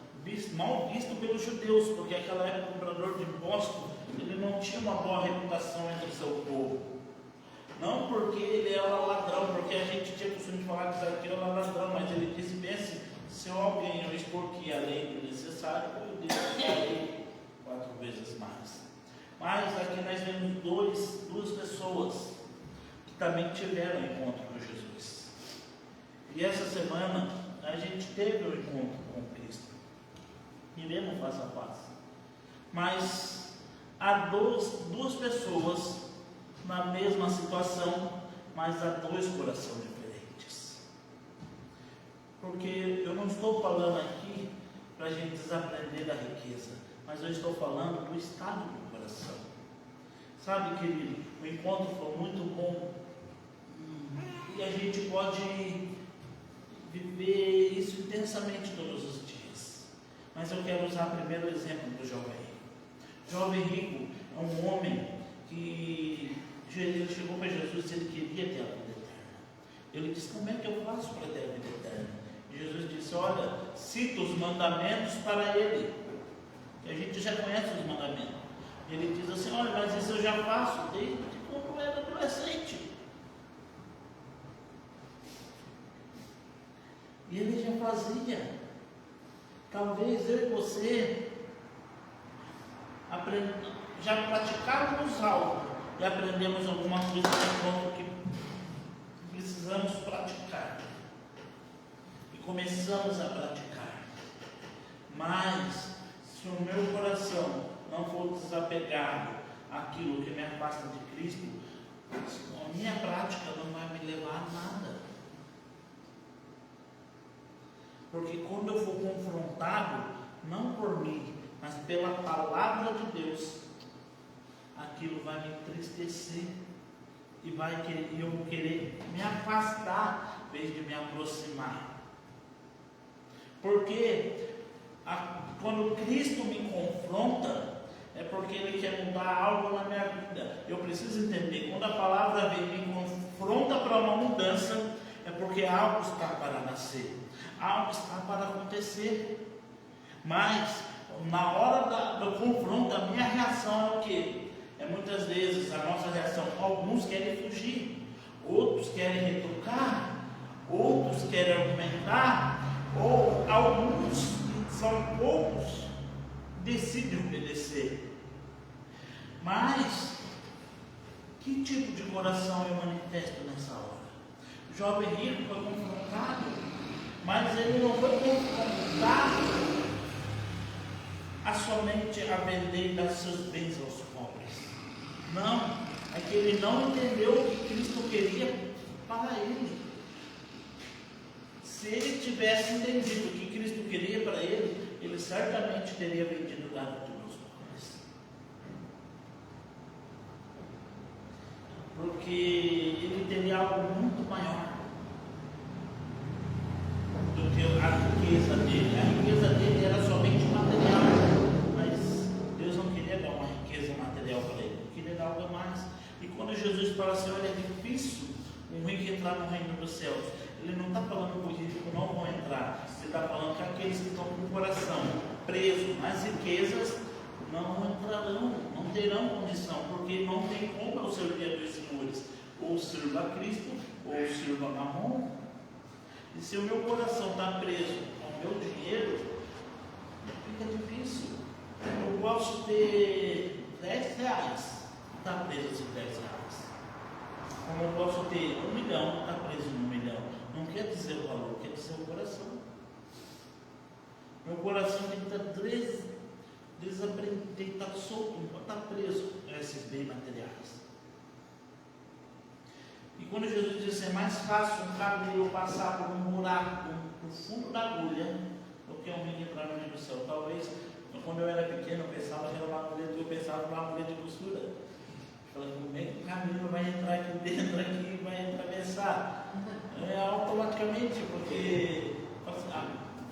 mal visto pelos judeus, porque naquela época o cobrador de imposto ele não tinha uma boa reputação entre o seu povo. Não porque ele era ladrão, porque a gente tinha costume de falar que Zaqueu era ladrão, mas ele disse bem assim: se alguém eu extorquir além do necessário, eu devolverei 4 vezes mais. Mas aqui nós vemos duas pessoas que também tiveram encontro com Jesus. E essa semana a gente teve um encontro com Cristo. Iremos face a face. Mas há duas pessoas na mesma situação, mas há 2 corações diferentes. Porque eu não estou falando aqui para a gente desaprender da riqueza, mas eu estou falando do estado do coração. Sabe, querido, o encontro foi muito bom e a gente pode viver isso intensamente todos os dias. Mas eu quero usar primeiro o exemplo do jovem rico. O jovem rico é um homem que ele chegou para Jesus e disse que ele queria ter a vida eterna. Ele disse: como é que eu faço para ter a vida eterna? E Jesus disse: olha, cita os mandamentos para ele, que a gente já conhece os mandamentos. Ele diz assim: olha, mas isso eu já faço desde quando eu era adolescente. E ele já fazia. Talvez eu e você já praticávamos algo e aprendemos alguma coisa que precisamos praticar. E começamos a praticar. Mas, se o meu coração não for desapegado àquilo que me afasta de Cristo, a minha prática não vai me levar a nada. Porque quando eu for confrontado, não por mim, mas pela palavra de Deus, aquilo vai me entristecer e eu vou querer me afastar em vez de me aproximar. Porque quando Cristo me confronta, é porque Ele quer mudar algo na minha vida. Eu preciso entender, quando a palavra vem e me confronta para uma mudança, é porque algo está para nascer, algo está para acontecer. Mas na hora do confronto, a minha reação é o quê? É muitas vezes a nossa reação. Alguns querem fugir, outros querem retrucar, outros querem argumentar, ou alguns, são poucos, decidem obedecer. Mas que tipo de coração eu manifesto nessa hora? O jovem rico foi confrontado, mas ele não foi confrontado a somente a vender e dar seus bens aos pobres. Não, é que ele não entendeu o que Cristo queria para ele. Se ele tivesse entendido o que Cristo queria para ele, ele certamente teria vendido o gado aos pobres. Porque ele teria algo muito maior do que a riqueza dele. A riqueza dele era somente material, mas Deus não queria dar uma riqueza material para ele, ele queria dar algo a mais. E quando Jesus fala assim: olha, é difícil um rico entrar no reino dos céus, ele não está falando que os ricos não vão entrar, ele está falando que aqueles que estão com o coração preso nas riquezas não entrarão, não terão condição, porque não tem como eu servir a dois senhores, ou sirva a Cristo, ou sirva a Mamon. E se o meu coração está preso ao meu dinheiro, fica difícil. Eu posso ter 10 reais, está preso esses 10 reais. Como eu posso ter 1 milhão, está preso no 1 milhão. Não quer dizer o valor, quer dizer o coração. Meu coração tem que estar desaprendido, tem que estar solto, não pode estar preso a esses bens materiais. E quando Jesus disse: é mais fácil um camelo passar por um buraco no fundo da agulha do que um rico entrar no reino do céu. Talvez, quando eu era pequeno, eu pensava que era uma agulha, eu pensava numa agulha de costura. Falei: como é que o camelo vai entrar aqui dentro e vai atravessar? Automaticamente, porque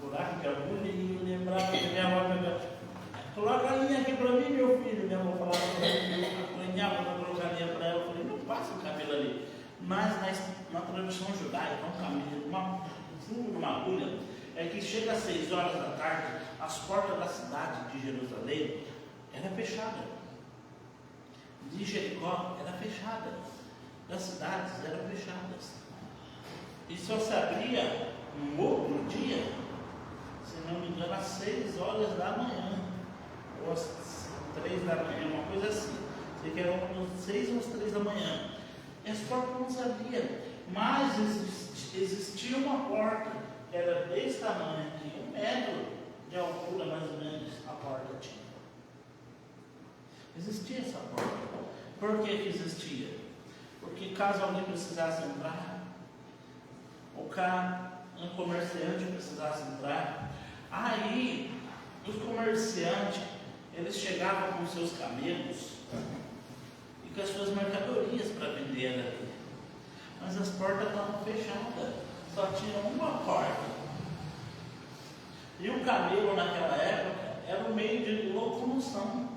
buraco de agulha, e eu lembrava que minha avó pegava: coloca a linha aqui para mim, meu filho. Minha avó falava para mim, eu apanhava para colocar a linha para ela. Eu falei: não passa o camelo ali. Mas na tradição judaica, um camelo, um fundo de uma agulha, é que chega às 6 horas da tarde, as portas da cidade de Jerusalém eram fechadas. De Jericó era fechada. Das cidades eram fechadas. E só se abria no outro dia, se não me engano, às 6 horas da manhã, ou às 3 da manhã, uma coisa assim. Sei que eram às 6 ou às 3 da manhã. E as portas não se abriam, mas existia uma porta que era desse tamanho aqui, 1 metro de altura mais ou menos, a porta tinha. Existia essa porta. Por que existia? Porque caso alguém precisasse entrar, ou caso um comerciante precisasse entrar, aí os comerciantes, eles chegavam com seus camelos e com as suas mercadorias para vender ali. Mas as portas estavam fechadas. só tinha uma porta. E o camelo naquela época era um meio de locomoção.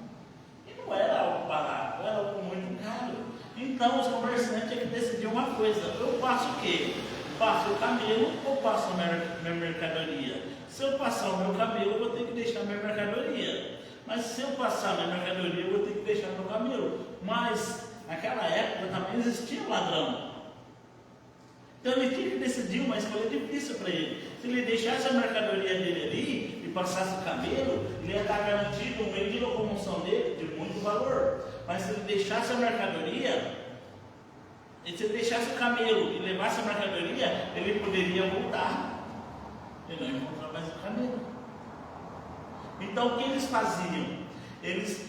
E não era algo barato, era algo muito caro. Então os comerciantes tinham que decidir uma coisa: eu passo o quê? Passo o camelo ou passo a minha mercadoria? Se eu passar o meu camelo, eu vou ter que deixar a minha mercadoria. Mas se eu passar a minha mercadoria, eu vou ter que deixar o meu camelo. Mas naquela época também existia ladrão. Então ele tinha que decidir uma escolha difícil para ele. Se ele deixasse a mercadoria dele ali e passasse o camelo, ele ia estar garantido um meio de locomoção dele de muito valor. Mas se ele deixasse a mercadoria, e se ele deixasse o camelo e levasse a mercadoria, ele poderia voltar. Ele não ia encontrar mais o camelo. Então o que eles faziam? Eles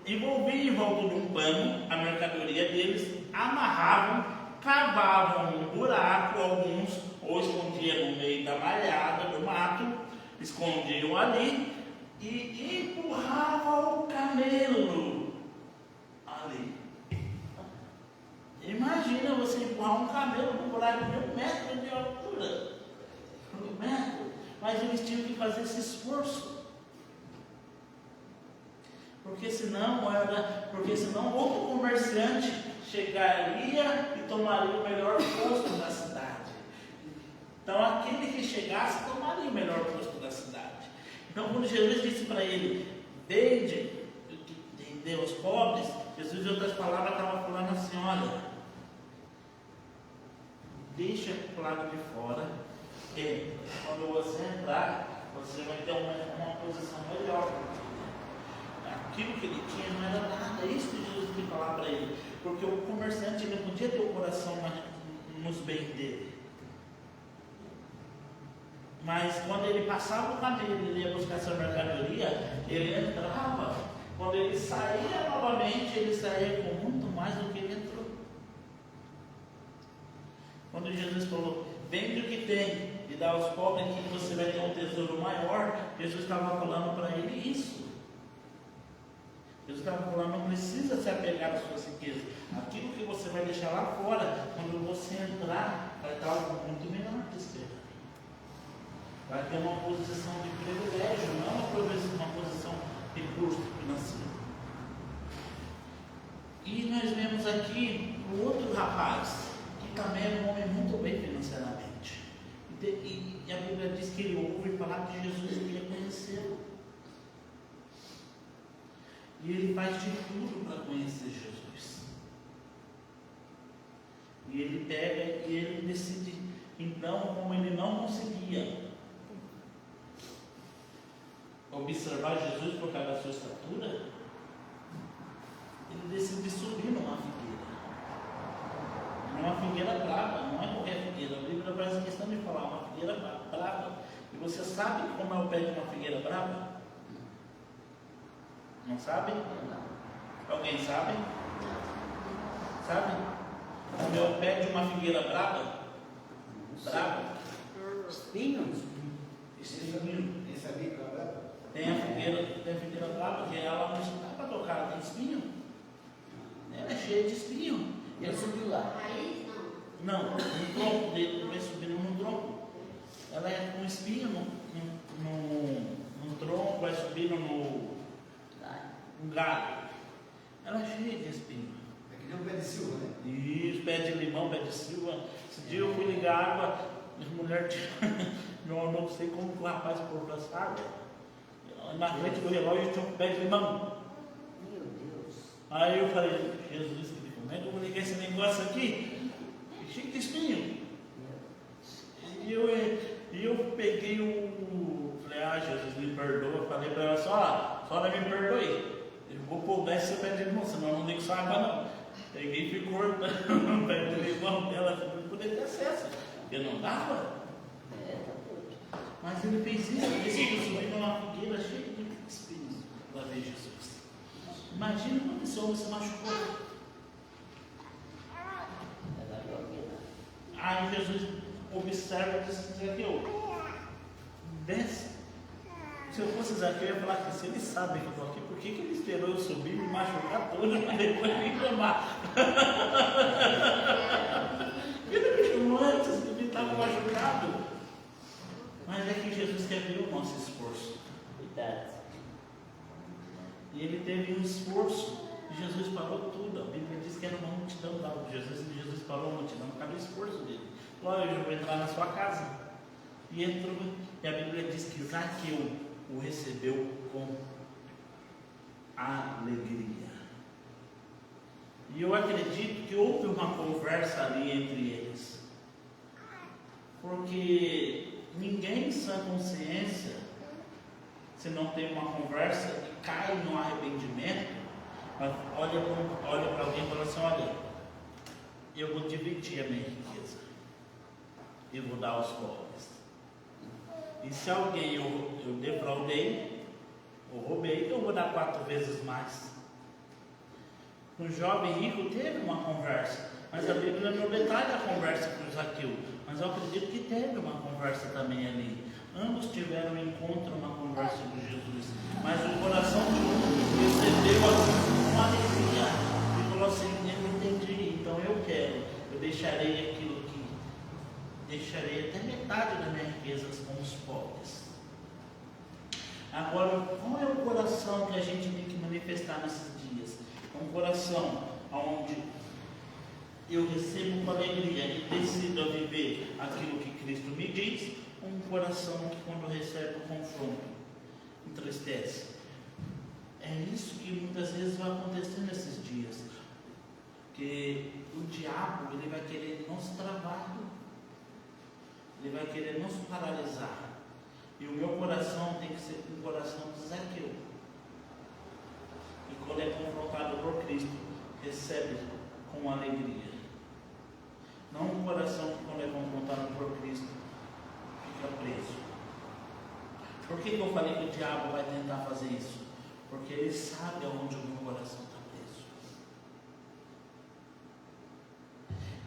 envolviam em volta de um pano a mercadoria deles, amarravam, cavavam um buraco, alguns, ou escondiam no meio da malhada, do mato, escondiam ali e empurravam o camelo ali. Imagina você empurrar um camelo num buraco de 1 metro de altura. 1 metro. Mas eles tinham que fazer esse esforço. Porque senão outro comerciante chegaria e tomaria o melhor posto da cidade. Então aquele que chegasse tomaria o melhor posto da cidade. Então quando Jesus disse para ele, vende aos pobres, Jesus em outras palavras estava falando assim, olha, deixa o lado de fora, e quando você entrar, você vai ter uma posição melhor. Aquilo que ele tinha não era nada, é isso que Jesus queria falar para ele, porque o comerciante ele podia ter o coração nos bens dele, mas quando ele passava o camelo, ele ia buscar essa mercadoria, ele entrava, quando ele saía novamente, ele saía com muito mais do que ele entrou. Quando Jesus falou, vende o que tem e dá aos pobres que você vai ter um tesouro maior, Jesus estava falando para ele isso. Jesus estava falando, não precisa se apegar às suas riquezas. Aquilo que você vai deixar lá fora, quando você entrar, vai estar algo muito melhor te esperando. Vai ter uma posição de privilégio, não uma posição de custo financeiro. E nós vemos aqui o outro rapaz, que também era um homem muito bem financeiramente. E a Bíblia diz que ele ouve falar de Jesus e queria conhecê-lo. E ele faz de tudo para conhecer Jesus. E ele pega e ele decide, então, como ele não conseguia observar Jesus por causa da sua estatura, ele decide subir numa figueira brava, não é qualquer figueira. A Bíblia faz questão de falar uma figueira brava. E você sabe como é o pé de uma figueira brava? Não sabe? Alguém sabe? Sabe? Como é o pé de uma figueira brava? Brava? Espinho? Espinho. Nem sabia que era brava. Tem a figueira brava, que ela não está para tocar, ela tem espinho. Ela é cheia de espinho. Ele subiu lá. Aí, não. Não, no tronco dele, vai subindo no tronco. Ela é com espinho no tronco, vai subindo no galho. Ela é cheia de espinho. É que nem um pé de silva, né? Isso, pé de limão, pé de silva. Esse dia eu fui ligar água, as mulheres não sei como que o rapaz pôr essa água. Na frente do relógio tinha um pé de limão. Meu Deus. Aí eu falei, Jesus, como é que eu vou ligar esse negócio aqui? Cheio de espinho. E eu peguei falei, Jesus, me perdoa. Falei para ela, só me perdoe. Eu vou pôr esse pé de limão, senão eu não ligo sua água não. Peguei e fui cortando o pé de limão dela para poder ter acesso. Porque não dava. Mas ele fez isso, ele decidiu subir numa figueira cheia de espinhos para ver Jesus. Imagina quando esse homem se machucou. Aí Jesus observa e diz assim, Zaqueu, desce. Se eu fosse Zaqueu, eu ia falar que se ele sabe que eu estou aqui, por que ele esperou eu subir e me machucar todo para depois me chamar? Ele me chamou antes, ele estava machucado. Jesus quer ver o nosso esforço. Cuidado. E ele teve um esforço. E Jesus parou tudo. A Bíblia diz que era uma multidão. Jesus parou a multidão por causa do esforço dele. Olha, eu vou entrar na sua casa. E entrou. E a Bíblia diz que Zaqueu o recebeu com alegria. E eu acredito que houve uma conversa ali entre eles. Porque ninguém em sã consciência, se não tem uma conversa e cai no arrependimento, olha para alguém e fala assim: olha, eu vou dividir a minha riqueza, eu vou dar aos pobres. E se alguém eu defraudei, ou roubei, eu vou dar 4 vezes mais. O jovem rico teve uma conversa, mas a Bíblia não detalha a conversa com Zaqueu, mas eu acredito que teve uma conversa também ali. Ambos tiveram um encontro, uma conversa com Jesus, mas o coração de um recebeu uma alegria e falou assim: eu entendi, então eu quero, eu deixarei aquilo que, deixarei até metade da minha riqueza com os pobres. Agora, qual é o coração que a gente tem que manifestar nesses dias? Um coração onde eu recebo com alegria e decido viver aquilo que Cristo me diz, um coração que quando recebe o confronto entristece. É isso que muitas vezes vai acontecer nesses dias, que o diabo ele vai querer nos travar, ele vai querer nos paralisar, e o meu coração tem que ser um coração de Zaqueu, e quando é confrontado por Cristo, recebe com alegria. Não um coração que quando é confrontado por Cristo fica preso. Por que eu falei que o diabo vai tentar fazer isso? Porque ele sabe aonde o meu coração está preso.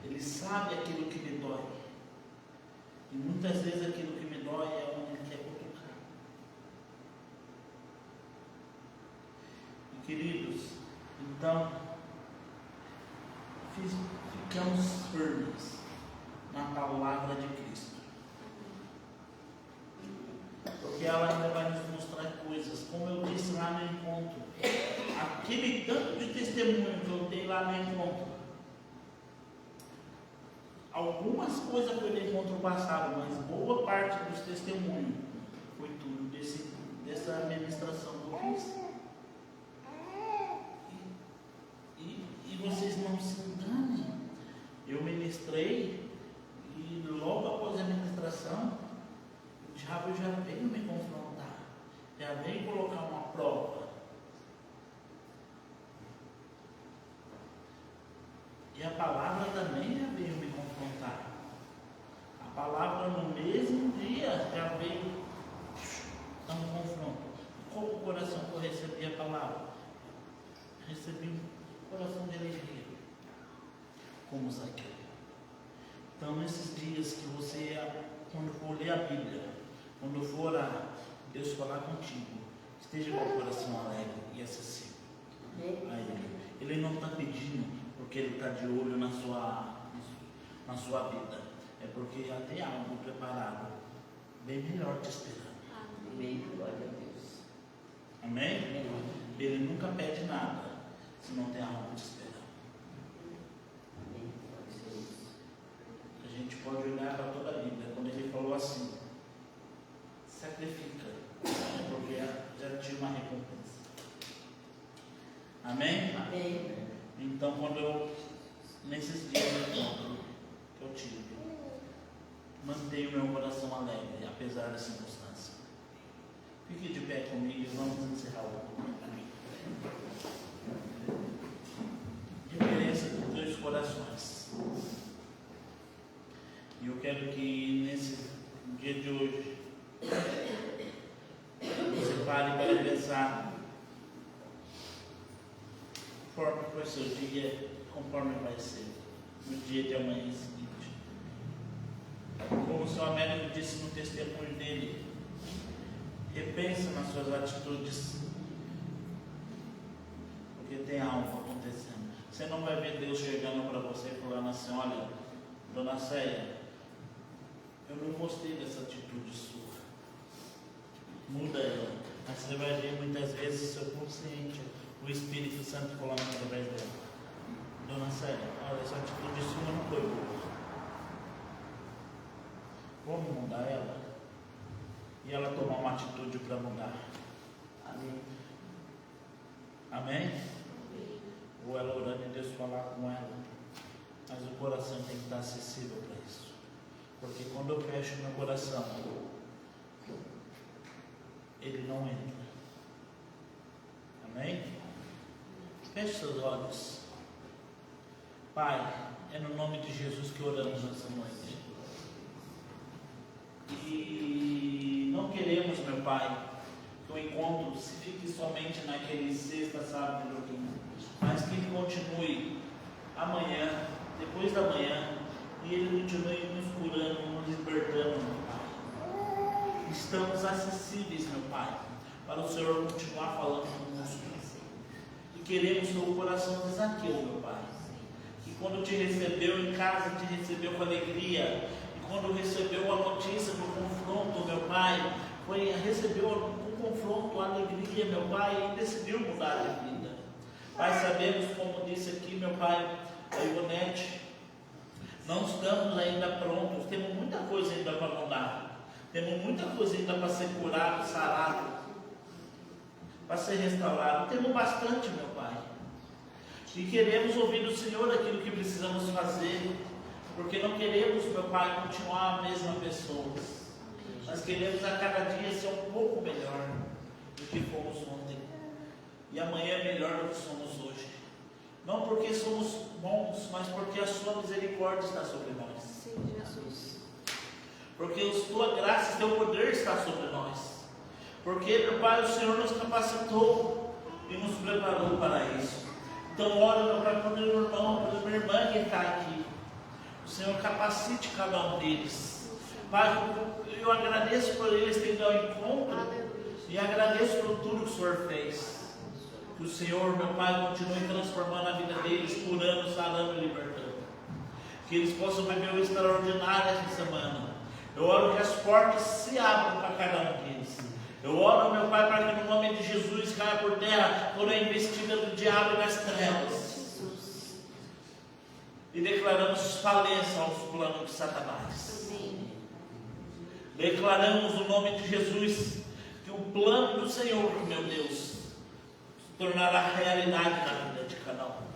Ele sabe aquilo que me dói. E muitas vezes aquilo que me dói é onde ele quer cutucar. E queridos, então, ficamos firmes na palavra de Cristo. Porque ela ainda vai nos mostrar coisas, como eu disse lá no encontro. Aquele tanto de testemunho que eu dei lá no encontro. Algumas coisas foi no encontro passado, mas boa parte dos testemunhos foi tudo dessa administração que eu fiz. E vocês não se enganem. Eu ministrei e logo após a ministração, o diabo já veio me confrontar, já veio colocar uma prova. E a palavra também já veio me confrontar. A palavra no mesmo dia já veio dar um confronto. Qual o coração que eu recebi a palavra? Recebi um coração de alegria, como Zaqueu. Então, nesses dias que você, quando for ler a Bíblia, quando for a Deus falar contigo, esteja com o coração alegre e acessível a Ele. Ele não está pedindo porque Ele está de olho na sua vida. É porque já tem algo preparado, bem melhor te esperando. Amém. Glória a Deus. Amém? Amém. Ele nunca pede nada se não tem algo te esperando. Amém. Glória a Deus. A gente pode olhar para toda a Bíblia, quando Ele falou assim: sacrifica, porque já tinha uma recompensa. Amém? Amém. Então, quando eu, nesses dias de encontro que eu tive, mantenho meu coração alegre, apesar da circunstância. Fique de pé comigo e vamos encerrar o culto. Diferença dos dois corações. E eu quero que nesse dia de hoje você pare para pensar conforme foi seu dia, conforme vai ser no dia de amanhã seguinte. Como o seu Américo disse no testemunho dele, repensa nas suas atitudes, porque tem algo acontecendo. Você não vai ver Deus chegando para você e falando assim: olha, dona Céia, eu não gostei dessa atitude sua. Muda ela. Mas você vai ver muitas vezes o seu consciente, o Espírito Santo falando através dela. Dona Célia, olha, essa atitude sua não foi boa. Vamos mudar ela? E ela tomar uma atitude para mudar. Amém. Amém? Ou ela orando e Deus falar com ela. Mas o coração tem que estar acessível para isso. Porque quando eu fecho meu coração, ele não entra. Amém? Feche seus olhos. Pai, é no nome de Jesus que oramos nessa noite. E não queremos, meu Pai, que o encontro se fique somente naquele sexta, sábado e domingo, mas que ele continue amanhã, depois da manhã, e ele continue nos curando, nos libertando, meu Pai. Estamos acessíveis, meu Pai, para o Senhor continuar falando conosco. E queremos que o coração de Zaqueu, meu Pai, que quando te recebeu em casa, te recebeu com alegria, e quando recebeu a notícia do confronto, meu Pai, recebeu um confronto, a alegria, meu Pai, e decidiu mudar de vida. Pai, sabemos, como disse aqui, meu Pai, a Ivonete, não estamos ainda prontos, temos muita coisa ainda para mudar, temos muita coisa ainda para ser curado, sarado, para ser restaurado, temos bastante, meu Pai, e queremos ouvir do Senhor aquilo que precisamos fazer, porque não queremos, meu Pai, continuar a mesma pessoa, nós queremos a cada dia ser um pouco melhor do que fomos ontem, e amanhã é melhor do que somos hoje. Não porque somos bons, mas porque a sua misericórdia está sobre nós. Sim, Jesus. Porque a tua graça e teu poder está sobre nós. Porque, meu Pai, o Senhor nos capacitou e nos preparou para isso. Então, ora, meu Pai, pelo meu irmão, pela minha irmã que está aqui. O Senhor capacite cada um deles. Pai, eu agradeço por eles terem ao encontro. E agradeço por tudo que o Senhor fez. Que o Senhor, meu Pai, continue transformando a vida deles, curando, sarando e libertando. Que eles possam viver o extraordinário essa semana. Eu oro que as portas se abram para cada um deles. Eu oro, meu Pai, para que no nome de Jesus caia por terra toda a investida do diabo e das trevas. E declaramos falência aos planos de Satanás. Declaramos no nome de Jesus que o plano do Senhor, meu Deus, tornará realidade na vida de cada um.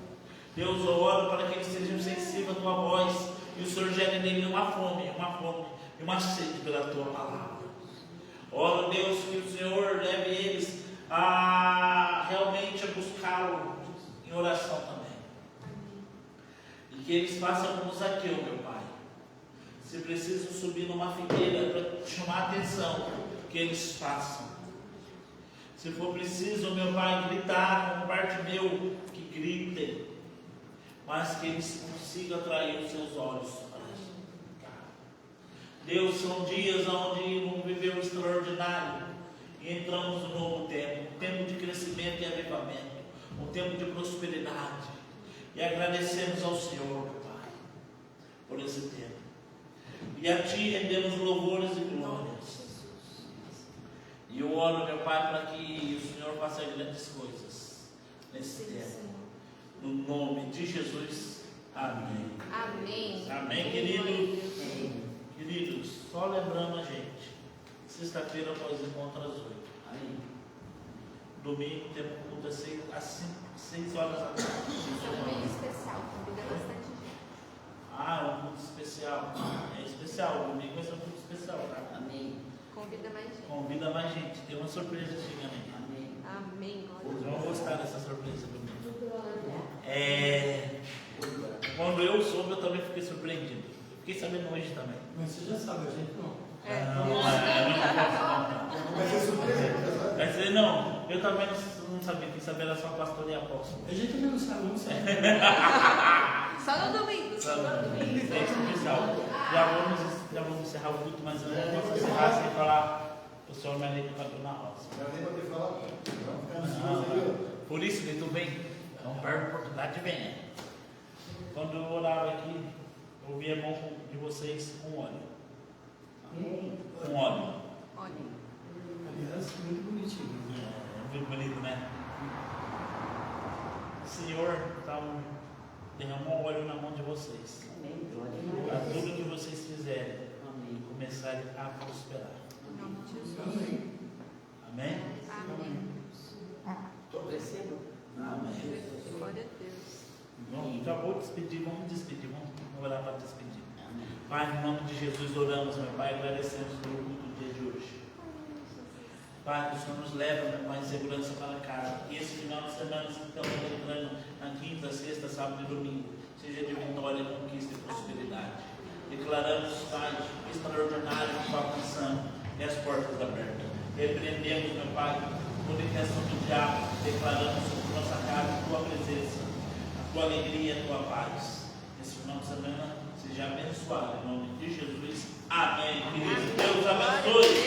Deus, eu oro para que eles sejam sensíveis à tua voz e o Senhor gere nele uma fome e uma sede pela tua palavra. Oro, Deus, que o Senhor leve eles a realmente a buscá-lo em oração também. E que eles façam como Zaqueu, meu Pai. Se precisam subir numa figueira para chamar a atenção, que eles façam. Se for preciso, meu Pai, gritar como Bartimeu, que gritem, mas que eles consigam atrair os seus olhos para isso. Deus, são dias onde vamos viver o extraordinário e entramos no novo tempo, um tempo de crescimento e avivamento, um tempo de prosperidade. E agradecemos ao Senhor, meu Pai, por esse tempo. E a Ti rendemos louvores e glórias. E eu oro, meu Pai, para que o Senhor faça grandes coisas nesse tempo. No nome de Jesus. Amém. Amém. Amém, querido. Queridos, só lembrando a gente, sexta-feira após o encontro às 8. Amém. Domingo temos culto às 6 horas da tarde. É um meio especial, convida bastante gente. Ah, um culto especial. É especial, domingo vai ser um culto especial, tá? Amém. Convida mais gente. Convida mais gente, tem uma surpresa chegando aí. Amém. Amém. Vocês vão gostar dessa surpresa domingo. Glória. Quando eu soube, eu também fiquei surpreendido. Fiquei sabendo hoje também. Mas você já sabe, a gente não. Não. Vai ser surpresa. Vai ser, não, eu também não sabia, quem sabia era só pastor e apóstolo. A gente também não sabe, não sabe. Só no domingo. É especial. Já vamos encerrar o culto, mas eu não posso encerrar sem falar o senhor me alegre com a dona Rosa. Por isso que tu vem, não perde a oportunidade de vir. Quando eu orava aqui, eu ouvi a mão de vocês com óleo. Com óleo. Olha. criança, muito bonitinho. É muito bonito, né? O Senhor derramou óleo na mão de vocês. Amém. Para tudo que vocês fizerem, Amém. começarem a prosperar. Amém. Amém? Recebo. Amém. Glória a Deus. Vamos, já vou despedir, vamos orar para despedir. Pai, em nome de Jesus oramos, meu Pai, agradecemos pelo culto do dia de hoje. Pai, que o Senhor nos leva, meu Pai, em segurança para casa. E esse final de semana, então, entrando na quinta, sexta, sábado e domingo, seja de vitória, conquista e prosperidade. Declaramos, Pai, extraordinário que vai alcançando e as portas abertas. Repreendemos, meu Pai, toda intenção do diabo, declaramos sobre nossa casa a tua presença, a tua alegria, a tua paz. Esse final de semana seja abençoado em nome de Jesus. Amém. Queridos, Deus abençoe.